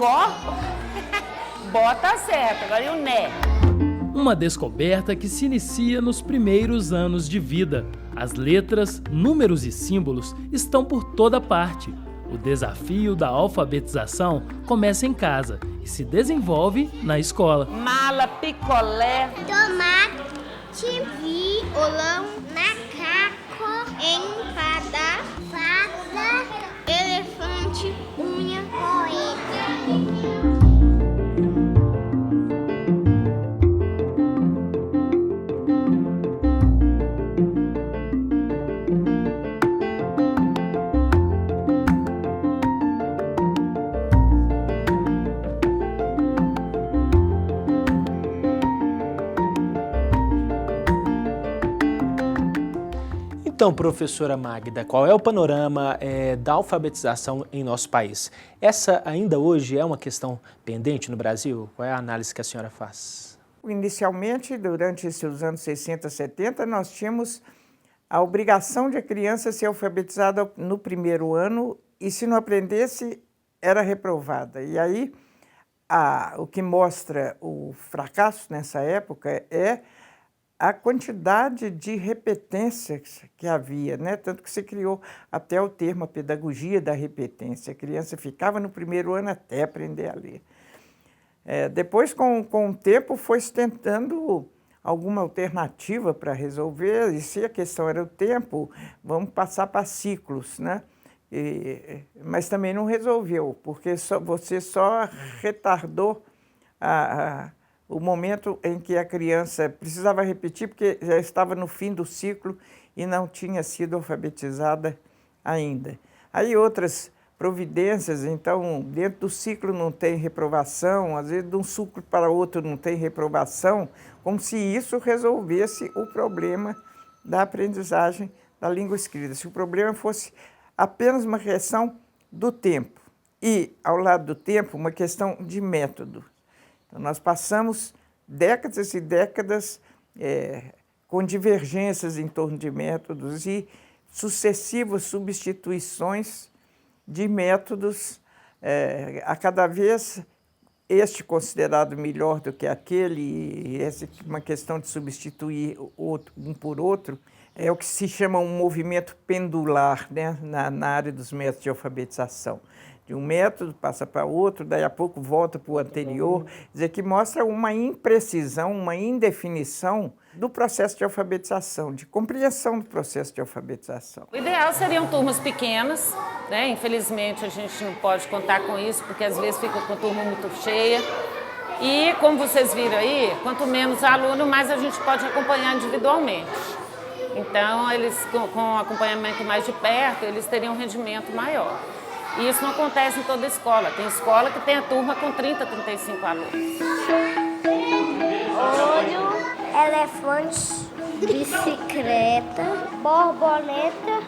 Ó, bota certo, agora e o né? Uma descoberta que se inicia nos primeiros anos de vida. As letras, números e símbolos estão por toda parte. O desafio da alfabetização começa em casa e se desenvolve na escola. Mala, picolé, tomate, violão, macaco, empada, fada, elefante, unha, coelho. Então, professora Magda, qual é o panorama da alfabetização em nosso país? Essa ainda hoje é uma questão pendente no Brasil? Qual é a análise que a senhora faz? Inicialmente, durante esses anos 60, 70, nós tínhamos a obrigação de a criança ser alfabetizada no primeiro ano e, se não aprendesse, era reprovada. E aí, o que mostra o fracasso nessa época é a quantidade de repetência que havia, né? Tanto que se criou até o termo a pedagogia da repetência. A criança ficava no primeiro ano até aprender a ler. Depois, com o tempo, foi-se tentando alguma alternativa para resolver, e se a questão era o tempo, vamos passar para ciclos, né? Mas também não resolveu, porque você só retardou o momento em que a criança precisava repetir, porque já estava no fim do ciclo e não tinha sido alfabetizada ainda. Aí outras providências, então, dentro do ciclo não tem reprovação, às vezes de um ciclo para outro não tem reprovação, como se isso resolvesse o problema da aprendizagem da língua escrita. Se o problema fosse apenas uma questão do tempo e, ao lado do tempo, uma questão de método. Então, nós passamos décadas e décadas com divergências em torno de métodos e sucessivas substituições de métodos, a cada vez este considerado melhor do que aquele, e essa é uma questão de substituir um por outro, é o que se chama um movimento pendular, né, na área dos métodos de alfabetização. De um método passa para outro, daí a pouco volta para o anterior, quer dizer, que mostra uma imprecisão, uma indefinição do processo de alfabetização, de compreensão do processo de alfabetização. O ideal seriam turmas pequenas, né? Infelizmente a gente não pode contar com isso, porque às vezes fica com a turma muito cheia. E como vocês viram aí, quanto menos aluno, mais a gente pode acompanhar individualmente. Então, eles com acompanhamento mais de perto, eles teriam um rendimento maior. E isso não acontece em toda escola. Tem escola que tem a turma com 30, 35 alunos. Olho, elefante, bicicleta, borboleta,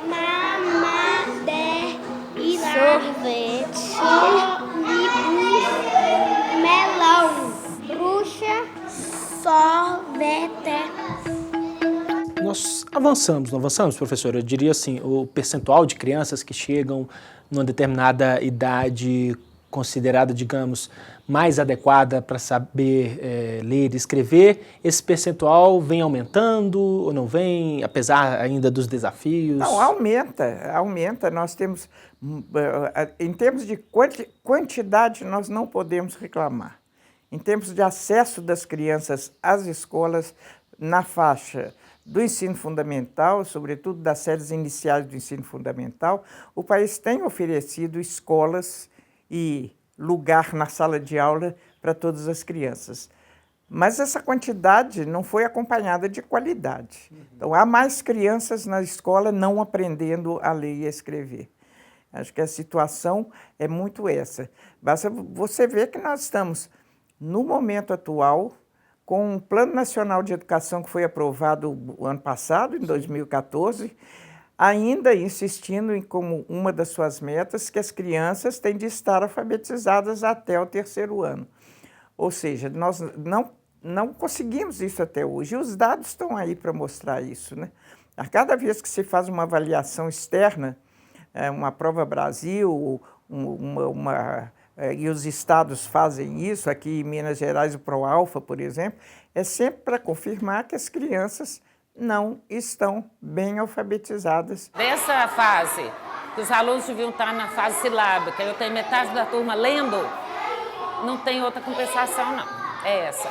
mamadeira, sorvete, melão, bruxa, sorvete. Nós avançamos, não avançamos, professora? Eu diria assim, o percentual de crianças que chegam numa determinada idade considerada, digamos, mais adequada para saber ler e escrever, esse percentual vem aumentando ou não vem, apesar ainda dos desafios? Não, aumenta. Nós temos, em termos de quantidade, nós não podemos reclamar. Em termos de acesso das crianças às escolas, na faixa do ensino fundamental, sobretudo das séries iniciais do ensino fundamental, o país tem oferecido escolas e lugar na sala de aula para todas as crianças. Mas essa quantidade não foi acompanhada de qualidade. Então, há mais crianças na escola não aprendendo a ler e a escrever. Acho que a situação é muito essa. Basta você ver que nós estamos, no momento atual, com o Plano Nacional de Educação que foi aprovado o ano passado, em 2014, ainda insistindo em como uma das suas metas que as crianças têm de estar alfabetizadas até o 3º ano. Ou seja, nós não conseguimos isso até hoje, e os dados estão aí para mostrar isso, né? A cada vez que se faz uma avaliação externa, uma Prova Brasil, uma e os estados fazem isso, aqui em Minas Gerais o ProAlfa, por exemplo, é sempre para confirmar que as crianças não estão bem alfabetizadas. Dessa fase, que os alunos deviam estar na fase silábica, eu tenho metade da turma lendo, não tem outra compensação, não. É essa.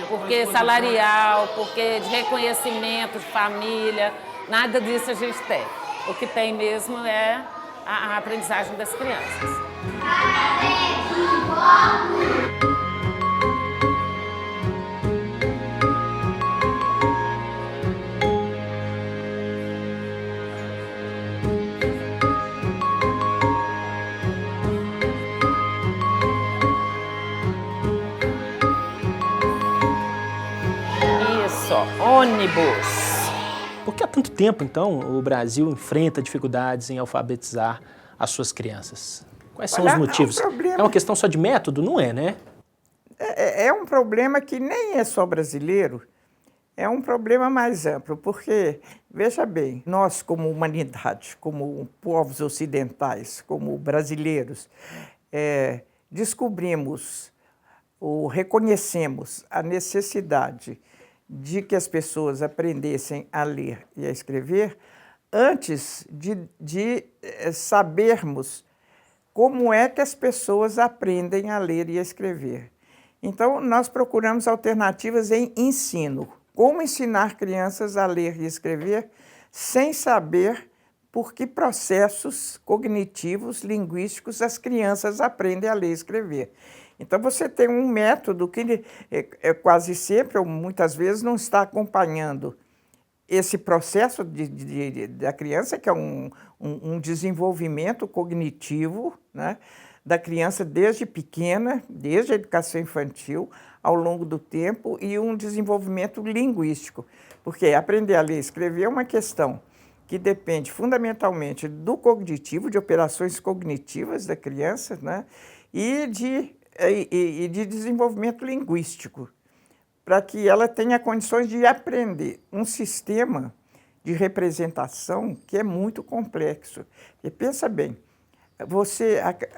Porque salarial, porque de reconhecimento de família, nada disso a gente tem. O que tem mesmo é a aprendizagem das crianças. Isso, ônibus. Por que há tanto tempo, então, o Brasil enfrenta dificuldades em alfabetizar as suas crianças? Quais são os motivos? É uma questão só de método? Não é, né? É um problema que nem é só brasileiro, é um problema mais amplo, porque, veja bem, nós como humanidade, como povos ocidentais, como brasileiros, descobrimos ou reconhecemos a necessidade de que as pessoas aprendessem a ler e a escrever antes de sabermos como é que as pessoas aprendem a ler e a escrever. Então, nós procuramos alternativas em ensino. Como ensinar crianças a ler e escrever sem saber por que processos cognitivos, linguísticos, as crianças aprendem a ler e escrever. Então, você tem um método que quase sempre, ou muitas vezes, não está acompanhando esse processo da criança, que é um desenvolvimento cognitivo, né, da criança desde pequena, desde a educação infantil, ao longo do tempo, e um desenvolvimento linguístico. Porque aprender a ler e escrever é uma questão que depende fundamentalmente do cognitivo, de operações cognitivas da criança, né, e de desenvolvimento linguístico, para que ela tenha condições de aprender um sistema de representação que é muito complexo. E pensa bem,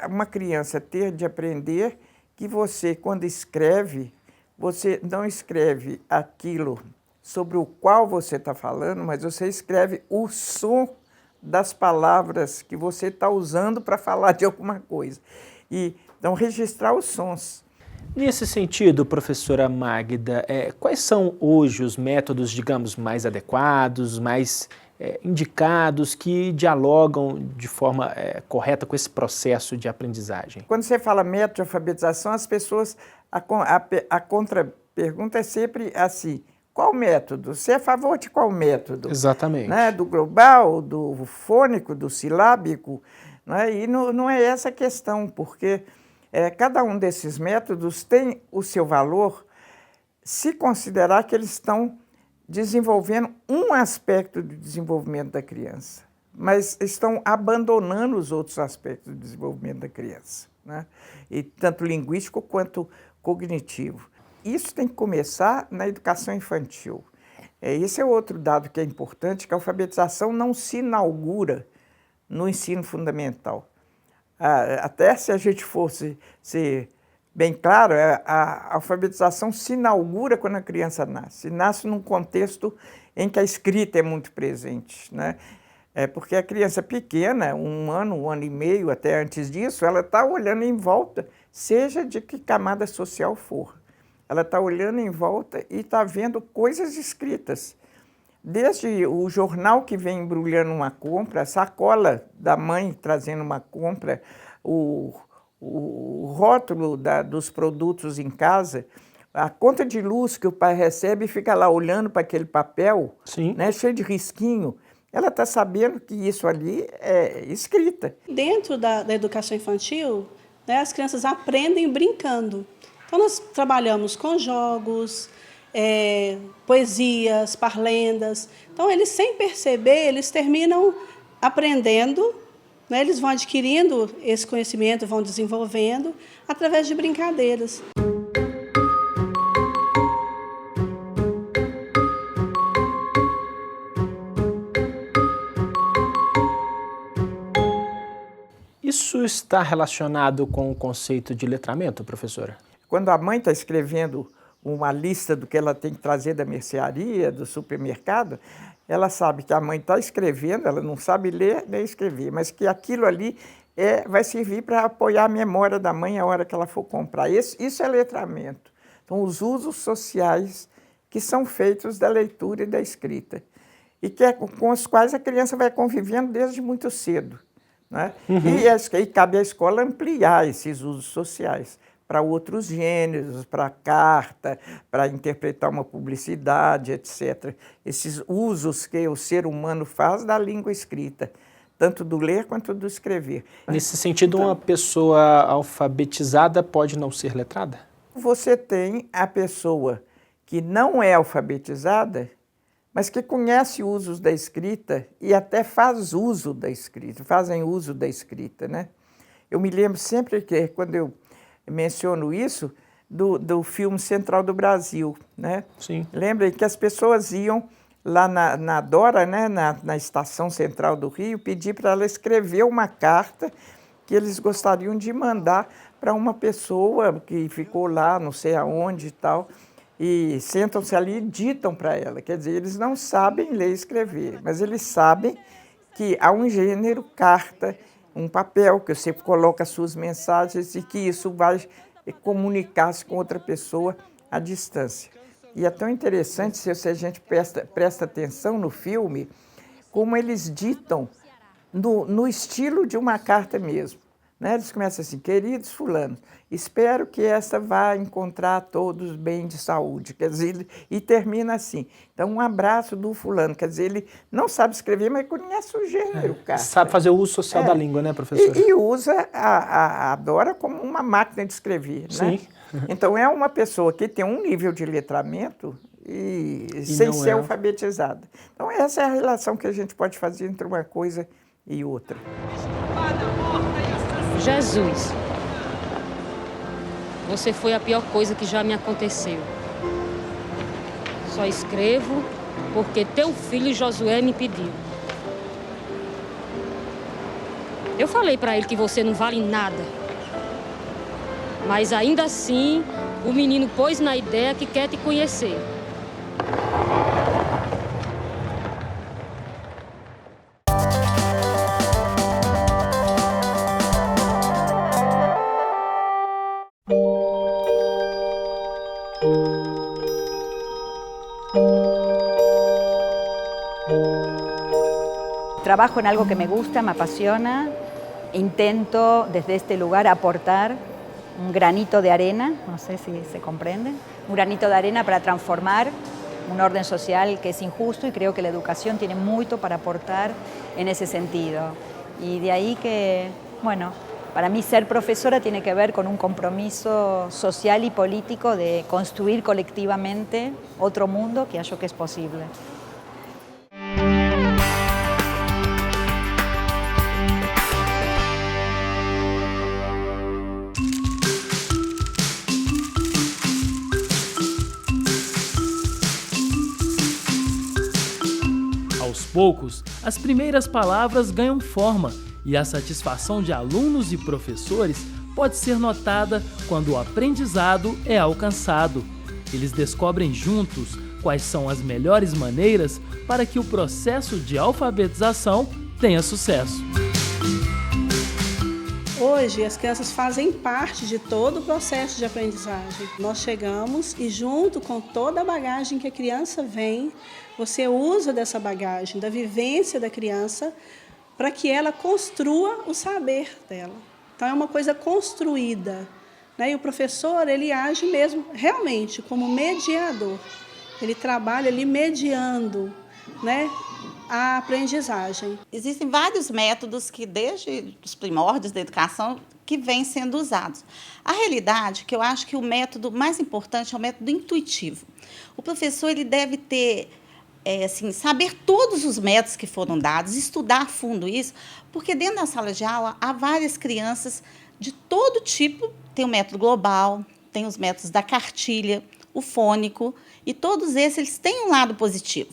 uma criança ter de aprender que você, quando escreve, você não escreve aquilo sobre o qual você está falando, mas você escreve o som das palavras que você está usando para falar de alguma coisa. Então, registrar os sons. Nesse sentido, professora Magda, quais são hoje os métodos, digamos, mais adequados, mais indicados, que dialogam de forma correta com esse processo de aprendizagem? Quando você fala método de alfabetização, as pessoas, a contra-pergunta é sempre assim: qual método? Você é a favor de qual método? Exatamente. Né? Do global, do fônico, do silábico? Né? E não é essa a questão, porque cada um desses métodos tem o seu valor se considerar que eles estão desenvolvendo um aspecto do desenvolvimento da criança, mas estão abandonando os outros aspectos do desenvolvimento da criança, né? E tanto linguístico quanto cognitivo. Isso tem que começar na educação infantil. Esse é outro dado que é importante, que a alfabetização não se inaugura no ensino fundamental. Até se a gente fosse ser bem claro, a alfabetização se inaugura quando a criança nasce. Nasce num contexto em que a escrita é muito presente, né? Porque a criança pequena, 1 ano, 1 ano e meio, até antes disso, ela está olhando em volta, seja de que camada social for. Ela está olhando em volta e está vendo coisas escritas. Desde o jornal que vem embrulhando uma compra, a sacola da mãe trazendo uma compra, o rótulo dos produtos em casa, a conta de luz que o pai recebe e fica lá olhando para aquele papel, né, cheio de risquinho, ela está sabendo que isso ali é escrita. Dentro da educação infantil, né, as crianças aprendem brincando. Então, nós trabalhamos com jogos, poesias, parlendas. Então, eles, sem perceber, eles terminam aprendendo, né? Eles vão adquirindo esse conhecimento, vão desenvolvendo através de brincadeiras. E Isso está relacionado com o conceito de letramento, professora? Quando a mãe está escrevendo uma lista do que ela tem que trazer da mercearia, do supermercado, ela sabe que a mãe está escrevendo, ela não sabe ler nem escrever, mas que aquilo ali vai servir para apoiar a memória da mãe a hora que ela for comprar. Isso é letramento. Então, os usos sociais que são feitos da leitura e da escrita, e com os quais a criança vai convivendo desde muito cedo. Né? E cabe à escola ampliar esses usos sociais para outros gêneros, para carta, para interpretar uma publicidade, etc. Esses usos que o ser humano faz da língua escrita, tanto do ler quanto do escrever. Nesse sentido, uma pessoa alfabetizada pode não ser letrada? Você tem a pessoa que não é alfabetizada, mas que conhece usos da escrita e até faz uso da escrita, fazem uso da escrita, né? Eu me lembro sempre que, quando eu menciono isso, do filme Central do Brasil, né? Sim. Lembra que as pessoas iam lá na Dora, né, na Estação Central do Rio, pedir para ela escrever uma carta que eles gostariam de mandar para uma pessoa que ficou lá, não sei aonde e tal, e sentam-se ali e ditam para ela. Quer dizer, eles não sabem ler e escrever, mas eles sabem que há um gênero, carta, um papel, que você coloca as suas mensagens e que isso vai comunicar-se com outra pessoa à distância. E é tão interessante, se a gente presta atenção no filme, como eles ditam no estilo de uma carta mesmo. Né? Eles começam assim: queridos fulanos, espero que esta vá encontrar todos bem de saúde. Quer dizer, e termina assim. Então, um abraço do fulano. Quer dizer, ele não sabe escrever, mas conhece o gênero, cara. Sabe fazer o uso social da língua, né, professora? E usa a Dora como uma máquina de escrever. Né? Sim. Então, é uma pessoa que tem um nível de letramento e sem ser alfabetizada. Então, essa é a relação que a gente pode fazer entre uma coisa e outra. Jesus, você foi a pior coisa que já me aconteceu. Só escrevo porque teu filho Josué me pediu. Eu falei para ele que você não vale nada. Mas ainda assim, o menino pôs na ideia que quer te conhecer. Trabajo en algo que me gusta, me apasiona. Intento desde este lugar aportar un granito de arena, no sé si se comprende, un granito de arena para transformar un orden social que es injusto, y creo que la educación tiene mucho para aportar en ese sentido. Y de ahí que, bueno, para mí ser profesora tiene que ver con un compromiso social y político de construir colectivamente otro mundo que acho que es posible. Aos poucos, as primeiras palavras ganham forma e a satisfação de alunos e professores pode ser notada quando o aprendizado é alcançado. Eles descobrem juntos quais são as melhores maneiras para que o processo de alfabetização tenha sucesso. Hoje, as crianças fazem parte de todo o processo de aprendizagem. Nós chegamos e, junto com toda a bagagem que a criança vem, você usa dessa bagagem, da vivência da criança, para que ela construa o saber dela. Então, é uma coisa construída, né? E o professor, ele age mesmo, realmente, como mediador. Ele trabalha ali mediando, né, a aprendizagem. Existem vários métodos que, desde os primórdios da educação, que vêm sendo usados. A realidade é que eu acho que o método mais importante é o método intuitivo. O professor, ele deve ter, saber todos os métodos que foram dados, estudar a fundo isso, porque dentro da sala de aula há várias crianças de todo tipo. Tem o método global, tem os métodos da cartilha, o fônico, e todos esses eles têm um lado positivo.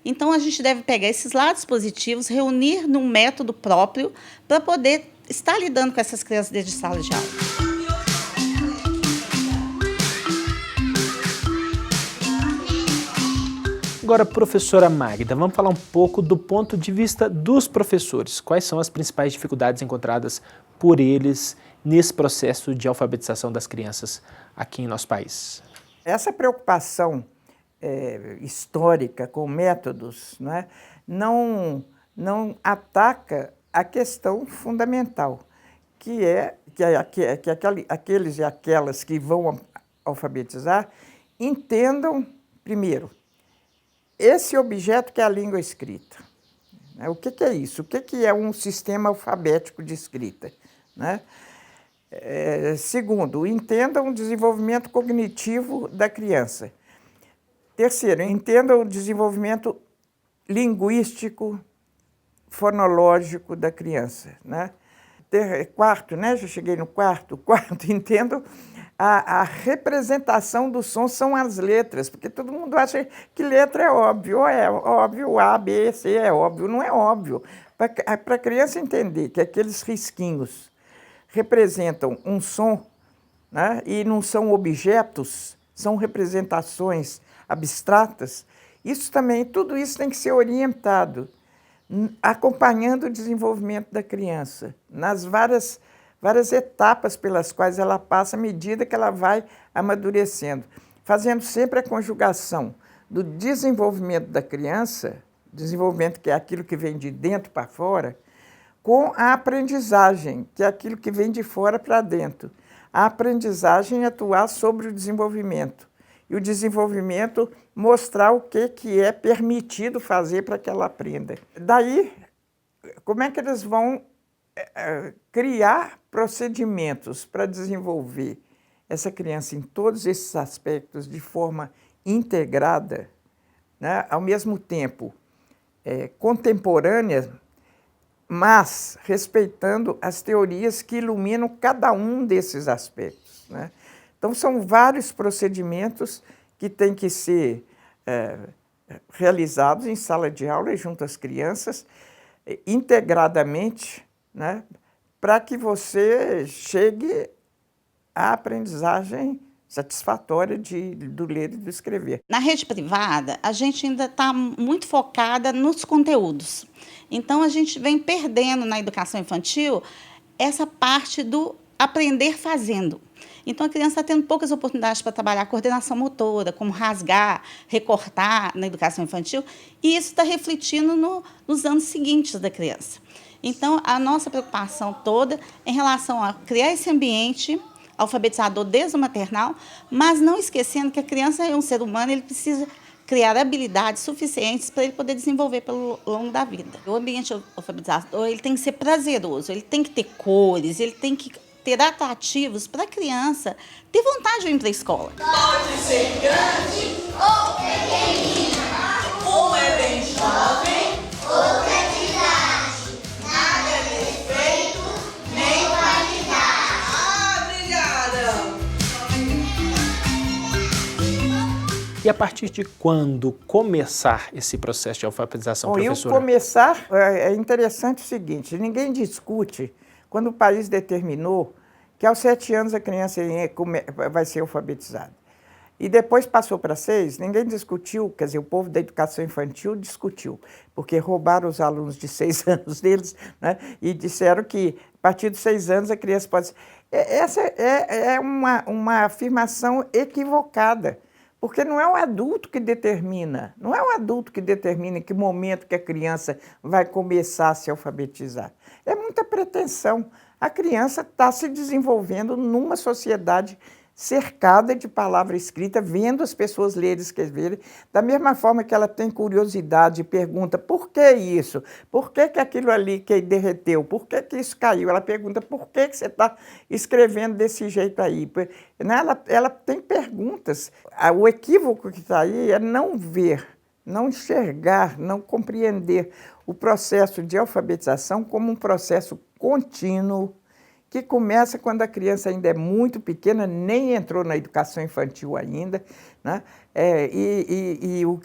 Então, a gente deve pegar esses lados positivos, reunir num método próprio para poder estar lidando com essas crianças desde sala de aula. Agora, professora Magda, vamos falar um pouco do ponto de vista dos professores. Quais são as principais dificuldades encontradas por eles nesse processo de alfabetização das crianças aqui em nosso país? Essa preocupação histórica com métodos, né, não ataca a questão fundamental, que é que aqueles e aquelas que vão alfabetizar entendam, primeiro, esse objeto que é a língua escrita. O que é isso? O que é um sistema alfabético de escrita? Né? Segundo, entendam o desenvolvimento cognitivo da criança. Terceiro, entendam o desenvolvimento linguístico, fonológico da criança. Né? Quarto, né? Já cheguei no quarto. Quarto, entendam a representação do som são as letras, porque todo mundo acha que letra é óbvio, A, B, C é óbvio, não é óbvio. Para a criança entender que aqueles risquinhos representam um som, né, e não são objetos, são representações abstratas, isso também, tudo isso tem que ser orientado, acompanhando o desenvolvimento da criança, nas várias etapas pelas quais ela passa à medida que ela vai amadurecendo, fazendo sempre a conjugação do desenvolvimento da criança, desenvolvimento que é aquilo que vem de dentro para fora, com a aprendizagem, que é aquilo que vem de fora para dentro. A aprendizagem é atuar sobre o desenvolvimento, e o desenvolvimento mostrar o que é permitido fazer para que ela aprenda. Daí, como é que eles vão criar procedimentos para desenvolver essa criança em todos esses aspectos de forma integrada, né, ao mesmo tempo contemporânea, mas respeitando as teorias que iluminam cada um desses aspectos. Né? Então, são vários procedimentos que têm que ser realizados em sala de aula e junto às crianças, integradamente, né, para que você chegue à aprendizagem satisfatória do ler e do escrever. Na rede privada, a gente ainda está muito focada nos conteúdos. Então, a gente vem perdendo na educação infantil essa parte do aprender fazendo. Então, a criança está tendo poucas oportunidades para trabalhar a coordenação motora, como rasgar, recortar na educação infantil, e isso está refletindo nos anos seguintes da criança. Então, a nossa preocupação toda é em relação a criar esse ambiente alfabetizador desde o maternal, mas não esquecendo que a criança é um ser humano, ele precisa criar habilidades suficientes para ele poder desenvolver pelo longo da vida. O ambiente alfabetizador ele tem que ser prazeroso, ele tem que ter cores, ele tem que ter atrativos para a criança ter vontade de ir para a escola. Pode ser grande ou pequenina, um é bem jovem, outro é de idade, nada é defeito, nem qualidade. Obrigada! E a partir de quando começar esse processo de alfabetização, professora? Começar, é interessante o seguinte, ninguém discute quando o país determinou que aos 7 anos a criança vai ser alfabetizada. E depois passou para 6, ninguém discutiu, quer dizer, o povo da educação infantil discutiu, porque roubaram os alunos de 6 anos deles, né, e disseram que a partir dos 6 anos a criança pode... Essa é uma afirmação equivocada, porque não é o adulto que determina, não é o adulto que determina em que momento que a criança vai começar a se alfabetizar. É muita pretensão. A criança está se desenvolvendo numa sociedade cercada de palavra escrita, vendo as pessoas lerem e escreverem, da mesma forma que ela tem curiosidade e pergunta por que isso? Por que aquilo ali que derreteu? Por que isso caiu? Ela pergunta por que você está escrevendo desse jeito aí? Ela tem perguntas. O equívoco que está aí é não ver, não enxergar, não compreender o processo de alfabetização como um processo contínuo, que começa quando a criança ainda é muito pequena, nem entrou na educação infantil ainda, né? O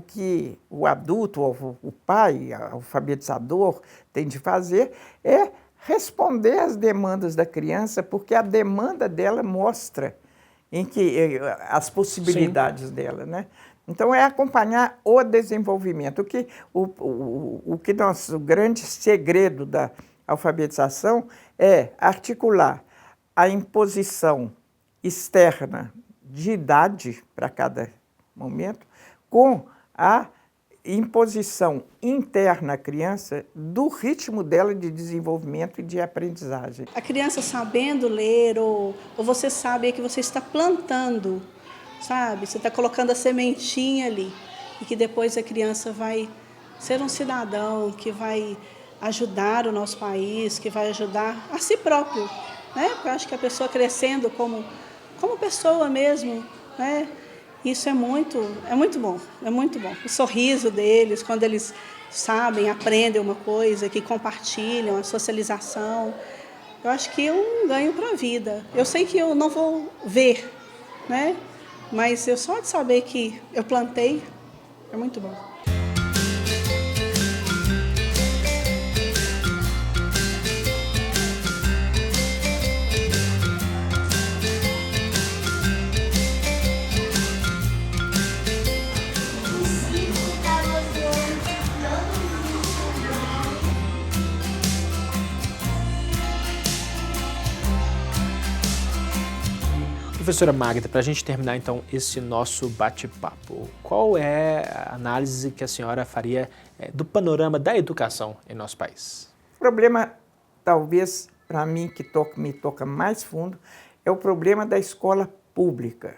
que o adulto, o pai, o alfabetizador, tem de fazer é responder às demandas da criança, porque a demanda dela mostra as possibilidades dela, né? Então, é acompanhar o desenvolvimento. O grande segredo da alfabetização é articular a imposição externa de idade para cada momento com a imposição interna à criança do ritmo dela de desenvolvimento e de aprendizagem. A criança sabendo ler, ou você sabe que você está plantando, sabe? Você está colocando a sementinha ali, e que depois a criança vai ser um cidadão, que vai ajudar o nosso país, que vai ajudar a si próprio, né? Eu acho que a pessoa crescendo como pessoa mesmo, né? Isso é muito bom, é muito bom. O sorriso deles, quando eles sabem, aprendem uma coisa, que compartilham, a socialização. Eu acho que é um ganho para a vida. Eu sei que eu não vou ver, né? Mas eu só de saber que eu plantei, é muito bom. Professora Magda, para a gente terminar então esse nosso bate-papo, qual é a análise que a senhora faria do panorama da educação em nosso país? O problema, talvez, para mim, que me toca mais fundo, é o problema da escola pública,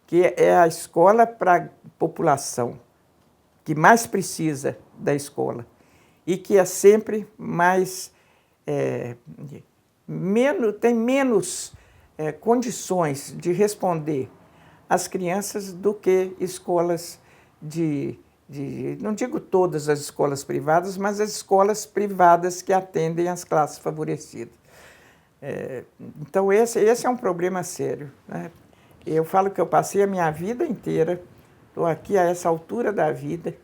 que é a escola para a população que mais precisa da escola e que é sempre mais, tem menos condições de responder às crianças do que escolas não digo todas as escolas privadas, mas as escolas privadas que atendem às classes favorecidas. Então, esse é um problema sério, né? Eu falo que eu passei a minha vida inteira, estou aqui a essa altura da vida,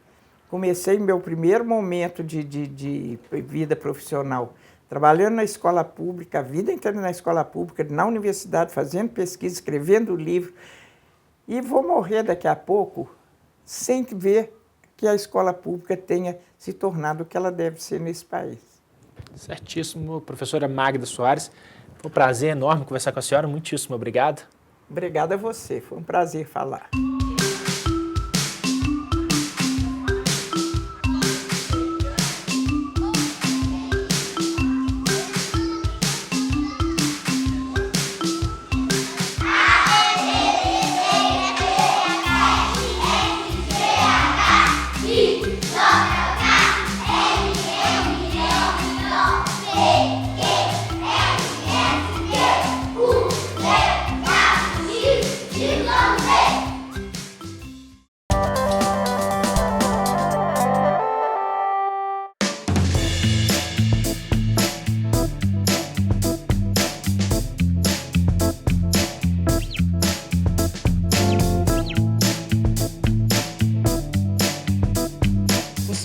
comecei meu primeiro momento de vida profissional trabalhando na escola pública, a vida inteira na escola pública, na universidade, fazendo pesquisa, escrevendo livro, e vou morrer daqui a pouco sem ver que a escola pública tenha se tornado o que ela deve ser nesse país. Certíssimo, professora Magda Soares. Foi um prazer enorme conversar com a senhora, muitíssimo obrigado. Obrigada a você, foi um prazer falar.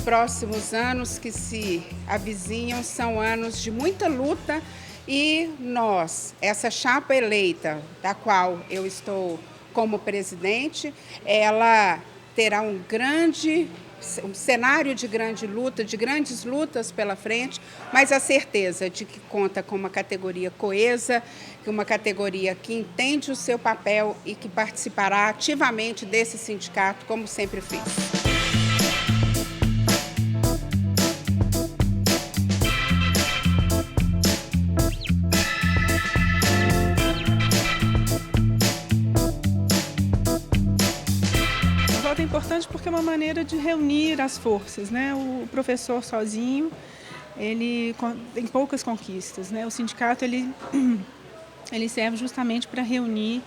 Próximos anos que se avizinham são anos de muita luta e nós, essa chapa eleita, da qual eu estou como presidente, ela terá um cenário de grande luta, de grandes lutas pela frente, mas a certeza de que conta com uma categoria coesa, uma categoria que entende o seu papel e que participará ativamente desse sindicato, como sempre fez. É importante porque é uma maneira de reunir as forças, né? O professor sozinho, ele tem poucas conquistas, né? O sindicato, ele serve justamente para reunir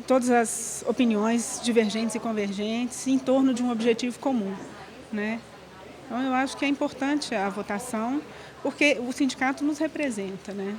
todas as opiniões divergentes e convergentes em torno de um objetivo comum, né? Então, eu acho que é importante a votação, porque o sindicato nos representa, né?